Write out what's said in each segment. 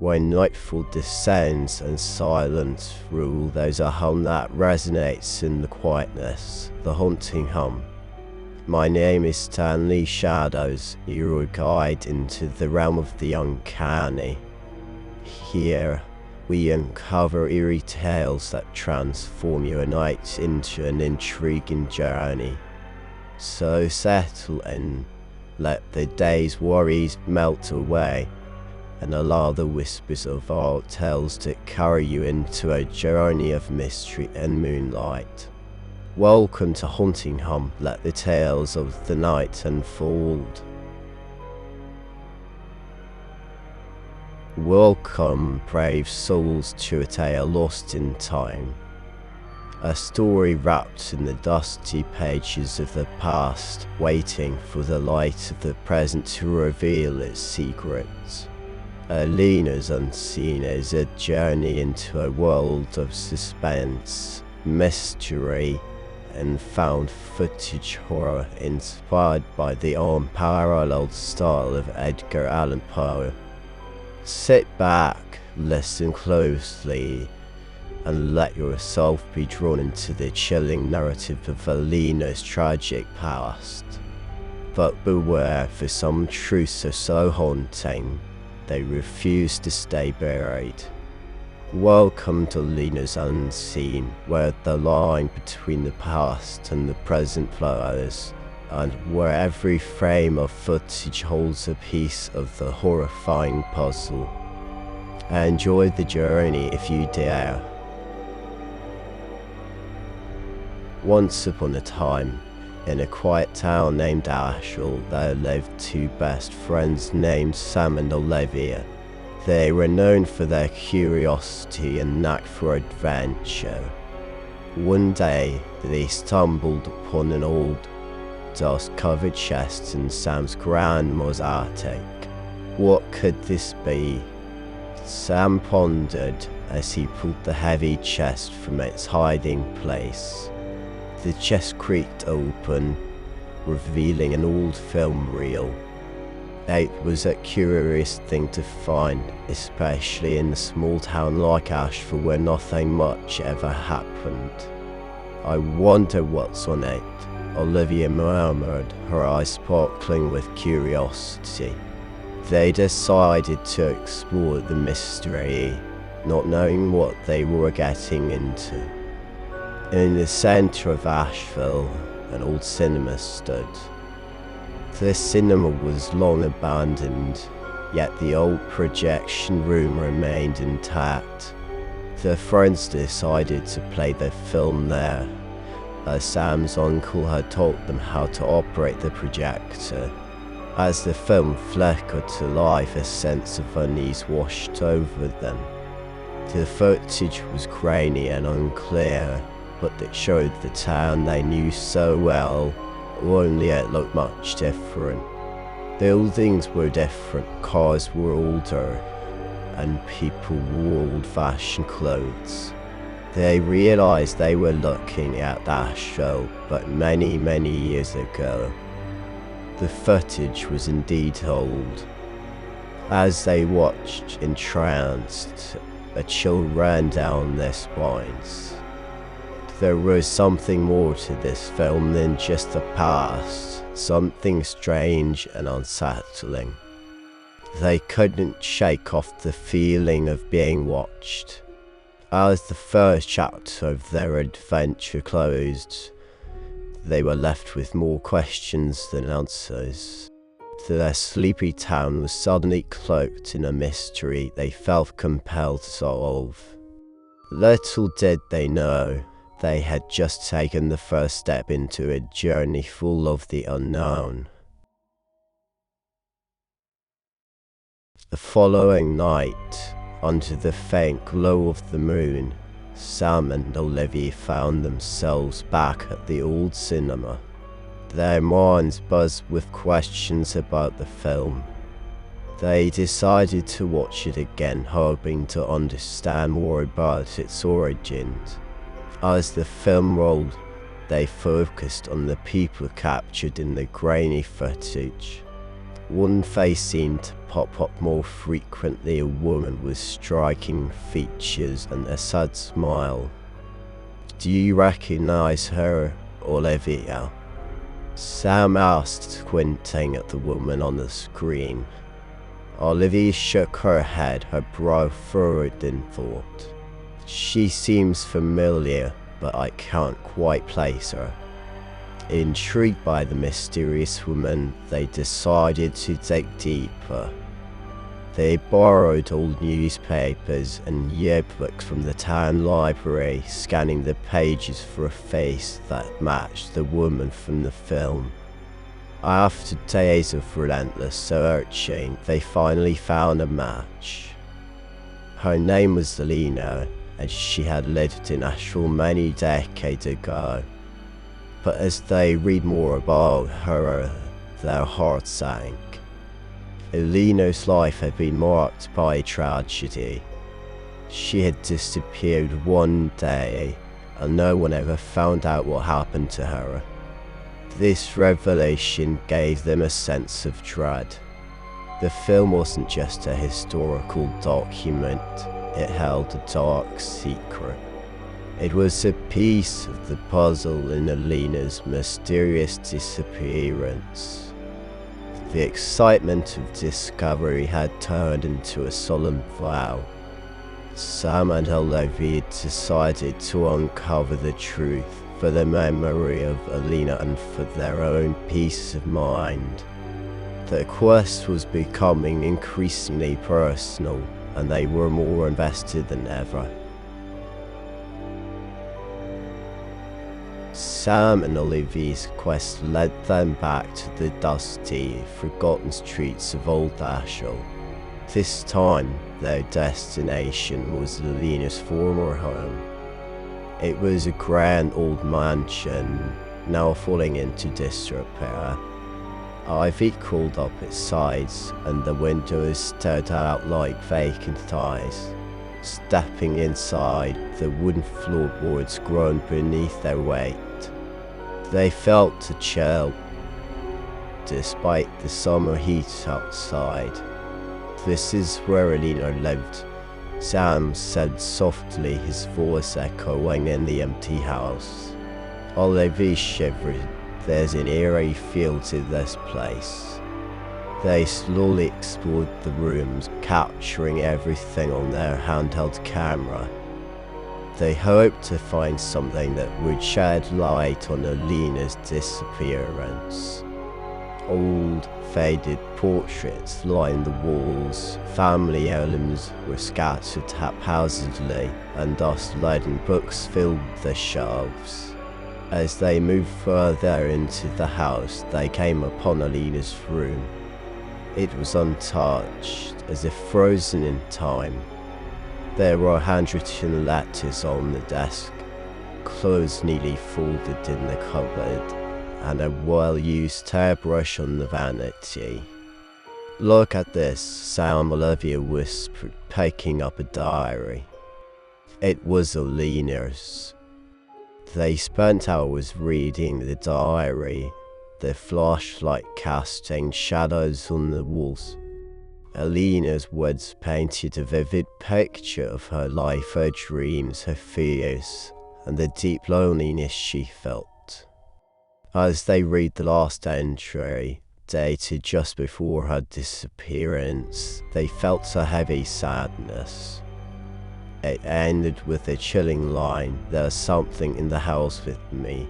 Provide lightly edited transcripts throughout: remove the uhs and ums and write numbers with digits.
When nightfall descends and silence rules, there's a hum that resonates in the quietness, the haunting hum. My name is Stanley Shadows, your guide into the realm of the uncanny. Here, we uncover eerie tales that transform your night into an intriguing journey. So settle in, let the day's worries melt away, and allow the whispers of our tales to carry you into a journey of mystery and moonlight. Welcome to Haunting Hum, let the tales of the night unfold. Welcome, brave souls, to a tale lost in time. A story wrapped in the dusty pages of the past, waiting for the light of the present to reveal its secrets. Eleanor's Unseen is a journey into a world of suspense, mystery, and found footage horror inspired by the unparalleled style of Edgar Allan Poe. Sit back, listen closely, and let yourself be drawn into the chilling narrative of Eleanor's tragic past. But beware, for some truths are so haunting, they refuse to stay buried. Welcome to Eleanor's Unseen, where the line between the past and the present blurs, and where every frame of footage holds a piece of the horrifying puzzle. Enjoy the journey if you dare. Once upon a time, in a quiet town named Asheville, there lived two best friends named Sam and Olivia. They were known for their curiosity and knack for adventure. One day, they stumbled upon an old, dust-covered chest in Sam's grandma's attic. What could this be? Sam pondered as he pulled the heavy chest from its hiding place. The chest creaked open, revealing an old film reel. It was a curious thing to find, especially in a small town like Asheville where nothing much ever happened. "I wonder what's on it," Olivia murmured, her eyes sparkling with curiosity. They decided to explore the mystery, not knowing what they were getting into. In the center of Asheville, an old cinema stood. The cinema was long abandoned, yet the old projection room remained intact. The friends decided to play the film there, as Sam's uncle had taught them how to operate the projector. As the film flickered to life, a sense of unease washed over them. The footage was grainy and unclear, but it showed the town they knew so well, only it looked much different. Buildings were different, cars were older, and people wore old-fashioned clothes. They realized they were looking at that show, but many, many years ago. The footage was indeed old. As they watched, entranced, a chill ran down their spines. There was something more to this film than just the past, something strange and unsettling. They couldn't shake off the feeling of being watched. As the first chapter of their adventure closed, they were left with more questions than answers. Their sleepy town was suddenly cloaked in a mystery they felt compelled to solve. Little did they know, they had just taken the first step into a journey full of the unknown. The following night, under the faint glow of the moon, Sam and Olivia found themselves back at the old cinema. Their minds buzzed with questions about the film. They decided to watch it again, hoping to understand more about its origins. As the film rolled, they focused on the people captured in the grainy footage. One face seemed to pop up more frequently, a woman with striking features and a sad smile. "Do you recognize her, Olivia?" Sam asked, squinting at the woman on the screen. Olivia shook her head, her brow furrowed in thought. "She seems familiar, but I can't quite place her." Intrigued by the mysterious woman, they decided to dig deeper. They borrowed old newspapers and yearbooks from the town library, scanning the pages for a face that matched the woman from the film. After days of relentless searching, they finally found a match. Her name was Eleanor, and she had lived in Asheville many decades ago. But as they read more about her, their hearts sank. Eleanor's life had been marked by tragedy. She had disappeared one day, and no one ever found out what happened to her. This revelation gave them a sense of dread. The film wasn't just a historical document, it held a dark secret. It was a piece of the puzzle in Eleanor's mysterious disappearance. The excitement of discovery had turned into a solemn vow. Sam and Olivia decided to uncover the truth for the memory of Eleanor and for their own peace of mind. The quest was becoming increasingly personal, and they were more invested than ever. Sam and Olivia's quest led them back to the dusty, forgotten streets of Old Asheville. This time, their destination was Eleanor's former home. It was a grand old mansion, now falling into disrepair. Ivy crawled up its sides, and the windows stood out like vacant eyes. Stepping inside, the wooden floorboards groaned beneath their weight. They felt a chill, despite the summer heat outside. "This is where Eleanor lived," Sam said softly, his voice echoing in the empty house. Olivia shivered. "There's an eerie feel to this place." They slowly explored the rooms, capturing everything on their handheld camera. They hoped to find something that would shed light on Eleanor's disappearance. Old, faded portraits lined the walls, family heirlooms were scattered haphazardly, and dust-laden books filled the shelves. As they moved further into the house, they came upon Eleanor's room. It was untouched, as if frozen in time. There were handwritten letters on the desk, clothes neatly folded in the cupboard, and a well-used hairbrush on the vanity. "Look at this," Sam Olivia whispered, picking up a diary. It was Eleanor's. They spent hours reading the diary, the flashlight casting shadows on the walls. Eleanor's words painted a vivid picture of her life, her dreams, her fears, and the deep loneliness she felt. As they read the last entry, dated just before her disappearance, they felt a heavy sadness. It ended with a chilling line, "There's something in the house with me."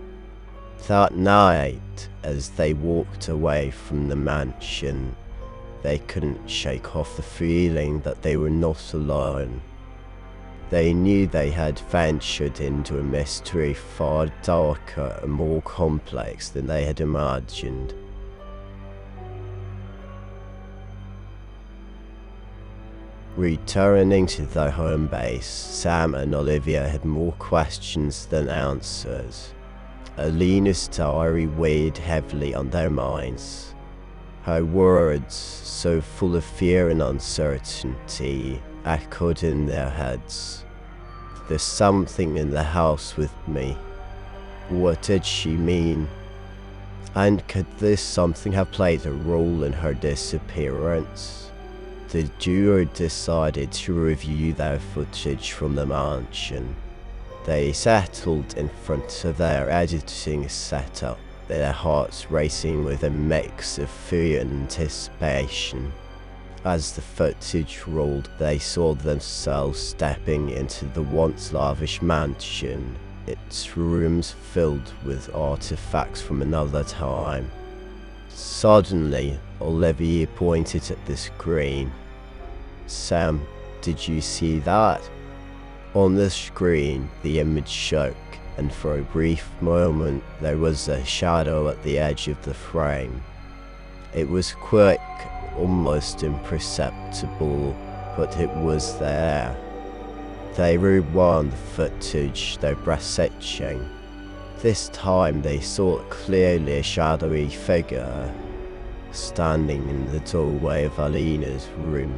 That night, as they walked away from the mansion, they couldn't shake off the feeling that they were not alone. They knew they had ventured into a mystery far darker and more complex than they had imagined. Returning to their home base, Sam and Olivia had more questions than answers. Eleanor's diary weighed heavily on their minds. Her words, so full of fear and uncertainty, echoed in their heads. "There's something in the house with me." What did she mean? And could this something have played a role in her disappearance? The duo decided to review their footage from the mansion. They settled in front of their editing setup, their hearts racing with a mix of fear and anticipation. As the footage rolled, they saw themselves stepping into the once lavish mansion, its rooms filled with artifacts from another time. Suddenly, Olivia pointed at the screen. "Sam, did you see that?" On the screen, the image shook, and for a brief moment there was a shadow at the edge of the frame. It was quick, almost imperceptible, but it was there. They rewound the footage, their breaths itching. This time they saw clearly a shadowy figure standing in the doorway of Eleanor's room.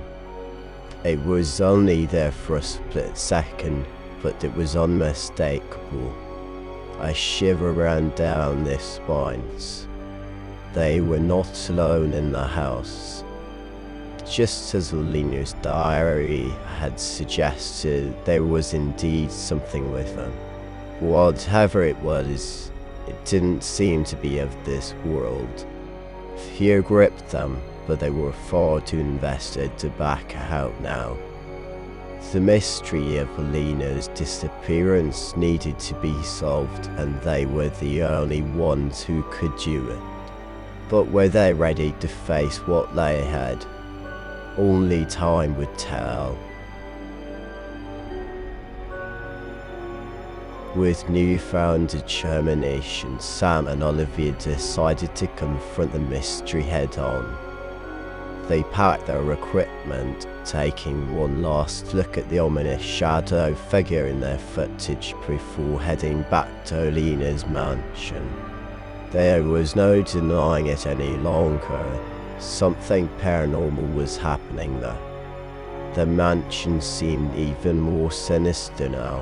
It was only there for a split second, but it was unmistakable. A shiver ran down their spines. They were not alone in the house. Just as Eleanor's diary had suggested, there was indeed something with them. Whatever it was, it didn't seem to be of this world. Fear gripped them, but they were far too invested to back out now. The mystery of Eleanor's disappearance needed to be solved, and they were the only ones who could do it. But were they ready to face what lay ahead? Only time would tell. With newfound determination, Sam and Olivia decided to confront the mystery head-on. They packed their equipment, taking one last look at the ominous shadow figure in their footage before heading back to Eleanor's mansion. There was no denying it any longer. Something paranormal was happening there. The mansion seemed even more sinister now.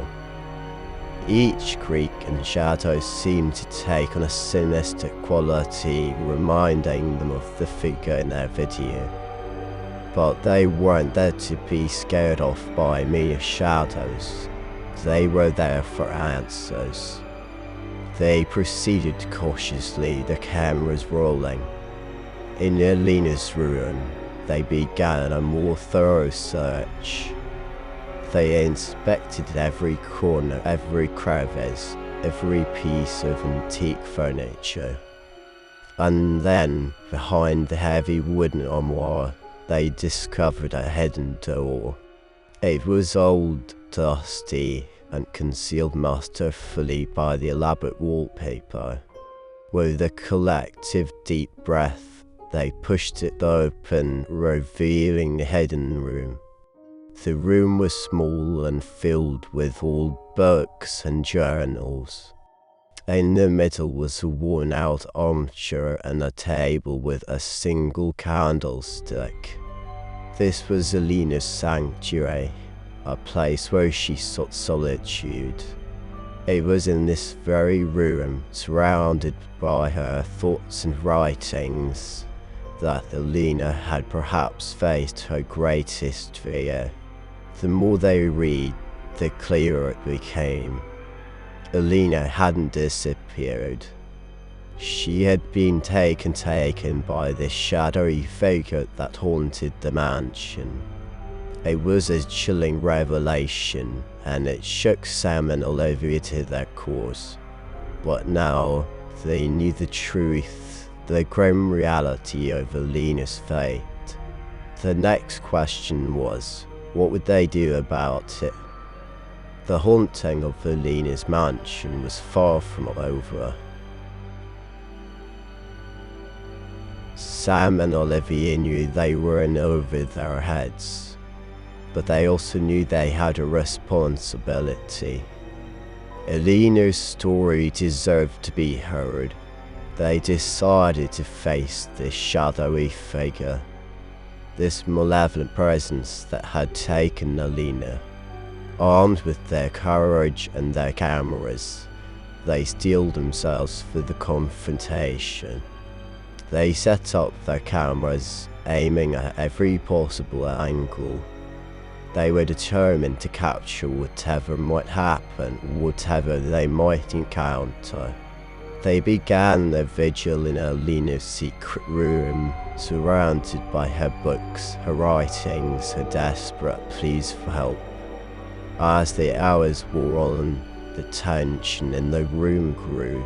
Each creak and shadow seemed to take on a sinister quality, reminding them of the figure in their video. But they weren't there to be scared off by mere shadows. They were there for answers. They proceeded cautiously, the cameras rolling. In Eleanor's room, they began a more thorough search. They inspected every corner, every crevice, every piece of antique furniture. And then, behind the heavy wooden armoire, they discovered a hidden door. It was old, dusty, and concealed masterfully by the elaborate wallpaper. With a collective deep breath, they pushed it open, revealing the hidden room. The room was small and filled with old books and journals. In the middle was a worn-out armchair and a table with a single candlestick. This was Eleanor's sanctuary, a place where she sought solitude. It was in this very room, surrounded by her thoughts and writings, that Eleanor had perhaps faced her greatest fear. The more they read, the clearer it became. Eleanor hadn't disappeared. She had been taken by this shadowy figure that haunted the mansion. It was a chilling revelation, and it shook Sam and Olivia to their cores. But now, they knew the truth, the grim reality of Eleanor's fate. The next question was, what would they do about it? The haunting of Eleanor's mansion was far from over. Sam and Olivia knew they were in over their heads, but they also knew they had a responsibility. Eleanor's story deserved to be heard. They decided to face this shadowy figure, this malevolent presence that had taken Eleanor. Armed with their courage and their cameras, they steeled themselves for the confrontation. They set up their cameras, aiming at every possible angle. They were determined to capture whatever might happen, whatever they might encounter. They began their vigil in Eleanor's secret room, surrounded by her books, her writings, her desperate pleas for help. As the hours wore on, the tension in the room grew.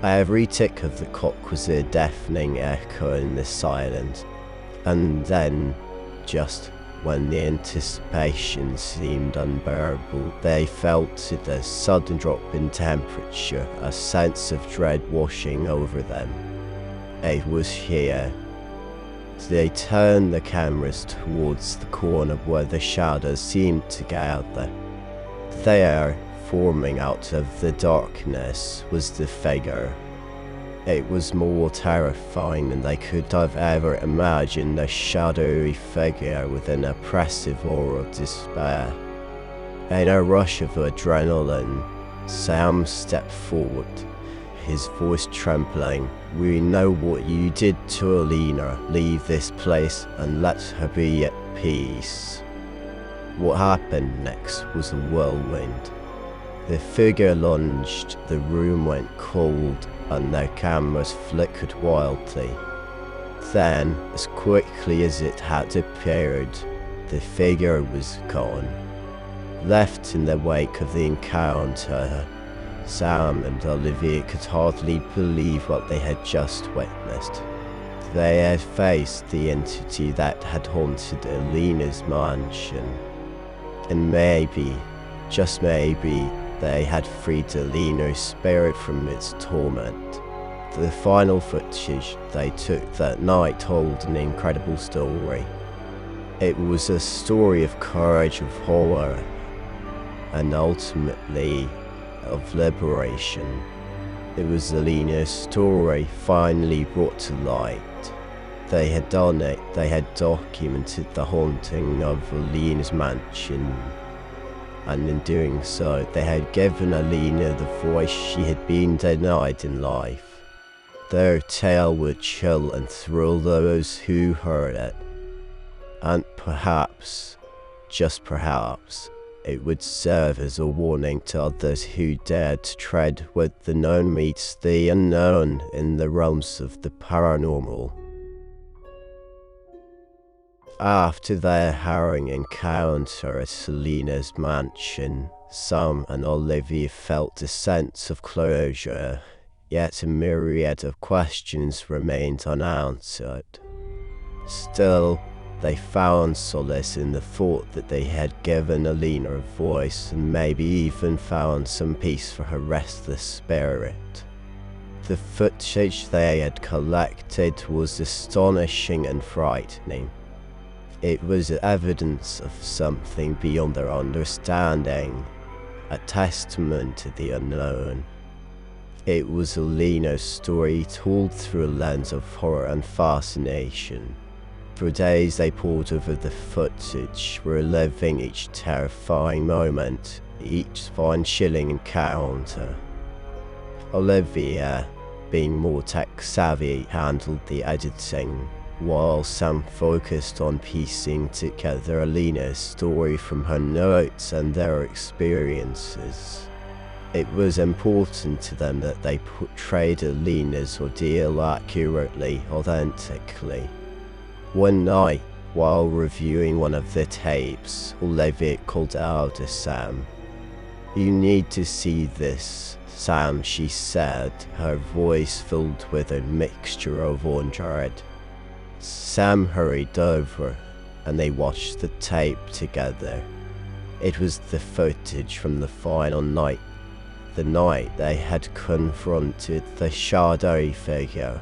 Every tick of the clock was a deafening echo in the silence. And then, just when the anticipation seemed unbearable, they felt a sudden drop in temperature, a sense of dread washing over them. It was here. They turned the cameras towards the corner where the shadows seemed to gather. There, forming out of the darkness, was the figure. It was more terrifying than they could have ever imagined, a shadowy figure with an oppressive aura of despair. In a rush of adrenaline, Sam stepped forward, his voice trembling. "We know what you did to Eleanor. Leave this place and let her be at peace." What happened next was a whirlwind. The figure lunged, the room went cold, and their cameras flickered wildly. Then, as quickly as it had appeared, the figure was gone. Left in the wake of the encounter, Sam and Olivia could hardly believe what they had just witnessed. They had faced the entity that had haunted Eleanor's mansion. And maybe, just maybe, they had freed Eleanor's spirit from its torment. The final footage they took that night told an incredible story. It was a story of courage, of horror, and ultimately of liberation. It was Eleanor's story finally brought to light. They had done it. They had documented the haunting of Eleanor's mansion. And in doing so, they had given Eleanor the voice she had been denied in life. Their tale would chill and thrill those who heard it. And perhaps, just perhaps, it would serve as a warning to others who dared to tread where the known meets the unknown in the realms of the paranormal. After their harrowing encounter at Eleanor's mansion, Sam and Olivia felt a sense of closure, yet a myriad of questions remained unanswered. Still, they found solace in the thought that they had given Eleanor a voice and maybe even found some peace for her restless spirit. The footage they had collected was astonishing and frightening. It was evidence of something beyond their understanding, a testament to the unknown. It was Eleanor's story told through a lens of horror and fascination. For days they pored over the footage, reliving each terrifying moment, each spine-chilling encounter. Olivia, being more tech-savvy, handled the editing, while Sam focused on piecing together Eleanor's story from her notes and their experiences. It was important to them that they portrayed Eleanor's ordeal accurately, authentically. One night, while reviewing one of the tapes, Olivia called out to Sam. "You need to see this, Sam," she said, her voice filled with a mixture of awe and dread. Sam hurried over, and they watched the tape together. It was the footage from the final night, the night they had confronted the shadowy figure.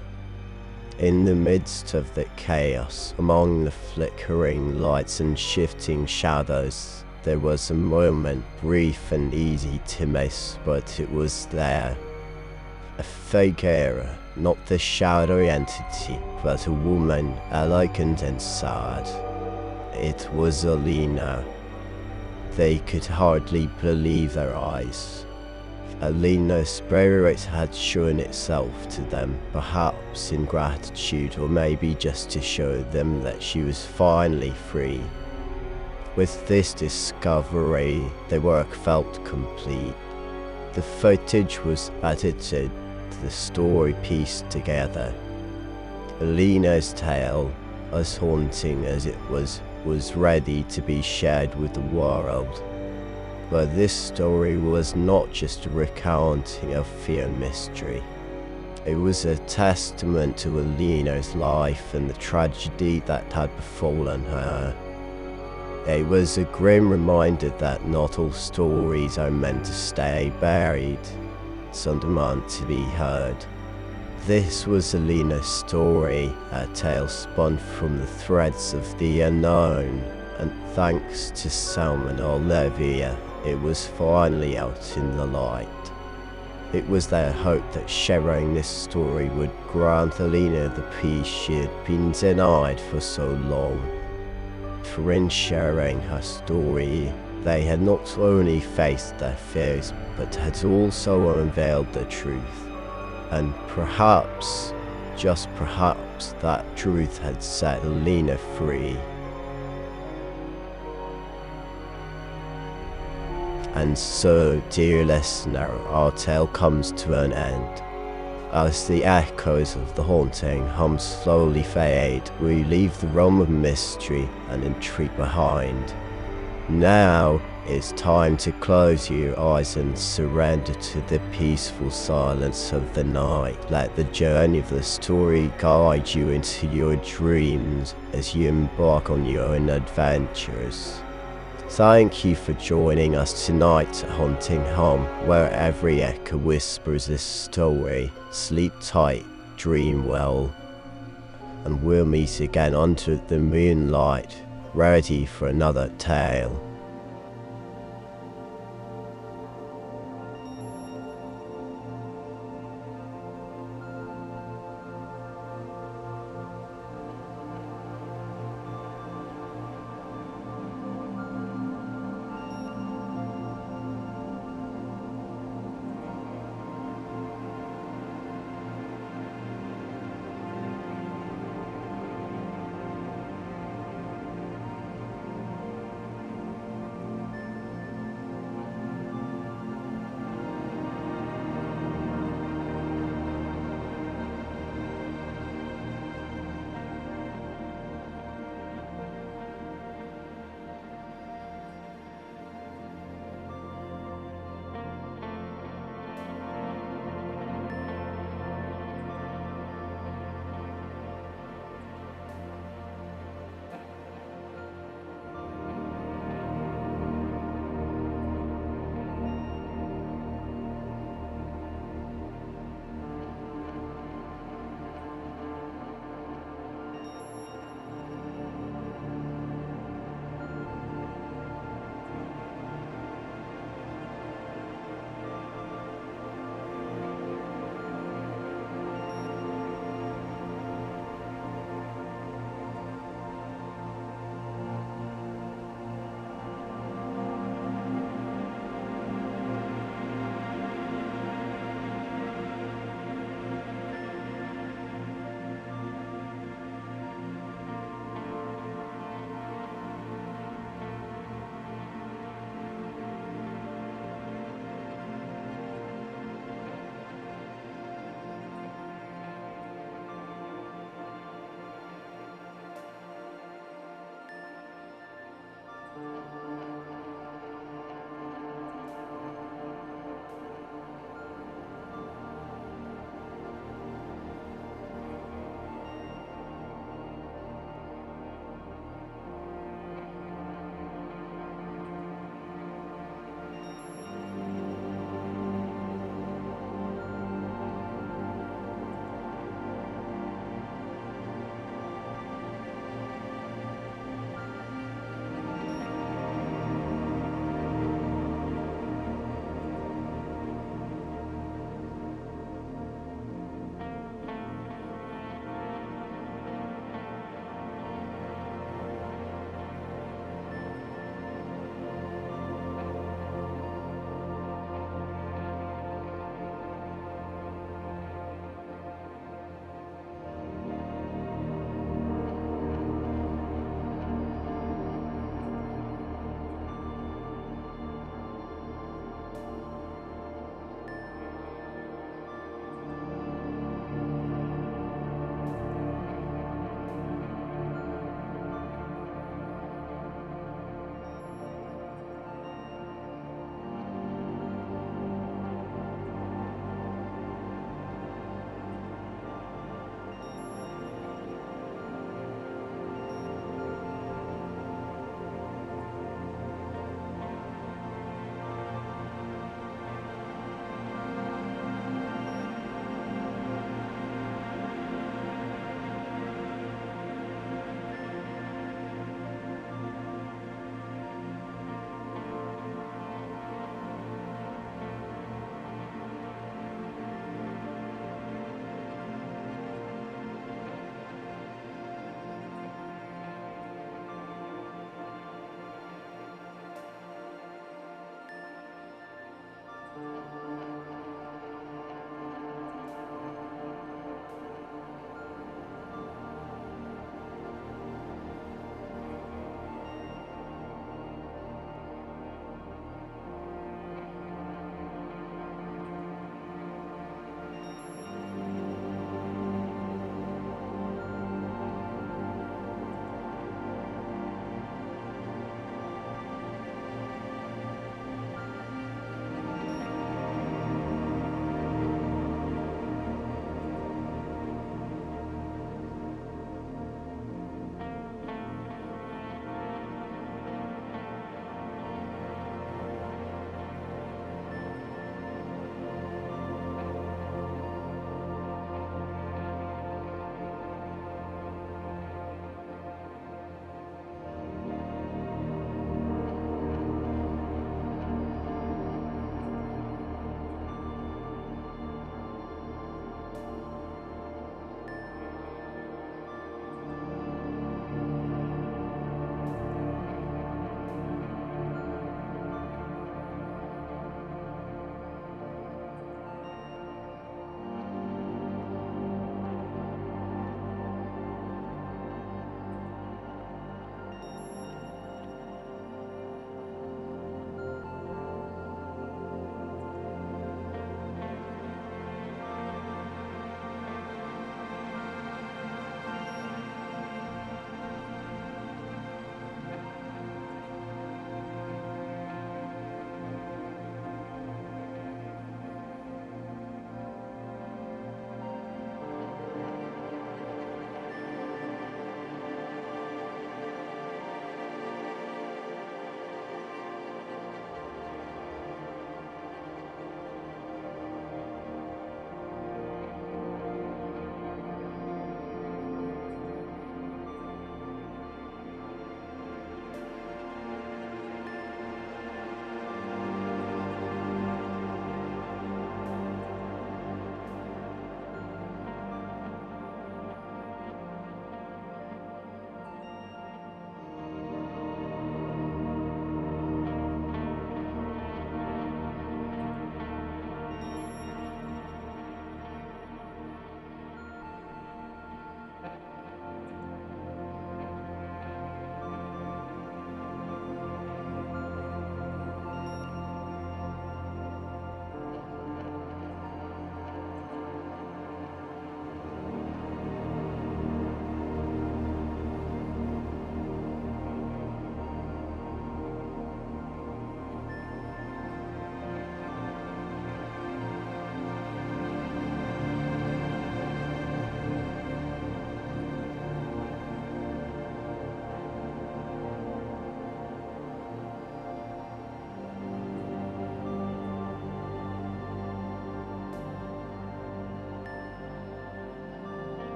In the midst of the chaos, among the flickering lights and shifting shadows, there was a moment, brief and easy to miss, but it was there. A figure, not the shadowy entity, but a woman, elegant and sad. It was Eleanor. They could hardly believe their eyes. Eleanor's spirit had shown itself to them, perhaps in gratitude or maybe just to show them that she was finally free. With this discovery, the work felt complete. The footage was edited, the story pieced together. Eleanor's tale, as haunting as it was ready to be shared with the world. But this story was not just a recounting of fear and mystery. It was a testament to Eleanor's life and the tragedy that had befallen her. It was a grim reminder that not all stories are meant to stay buried. Some demand to be heard. This was Eleanor's story, a tale spun from the threads of the unknown, and thanks to Sam and Olivia, it was finally out in the light. It was their hope that sharing this story would grant Eleanor the peace she had been denied for so long. For in sharing her story, they had not only faced their fears, but had also unveiled the truth. And perhaps, just perhaps, that truth had set Eleanor free. And so, dear listener, our tale comes to an end. As the echoes of the haunting hum slowly fade, we leave the realm of mystery and intrigue behind. Now it's time to close your eyes and surrender to the peaceful silence of the night. Let the journey of the story guide you into your dreams as you embark on your own adventures. Thank you for joining us tonight at Haunting Home, where every echo whispers this story. Sleep tight, dream well, and we'll meet again under the moonlight, ready for another tale.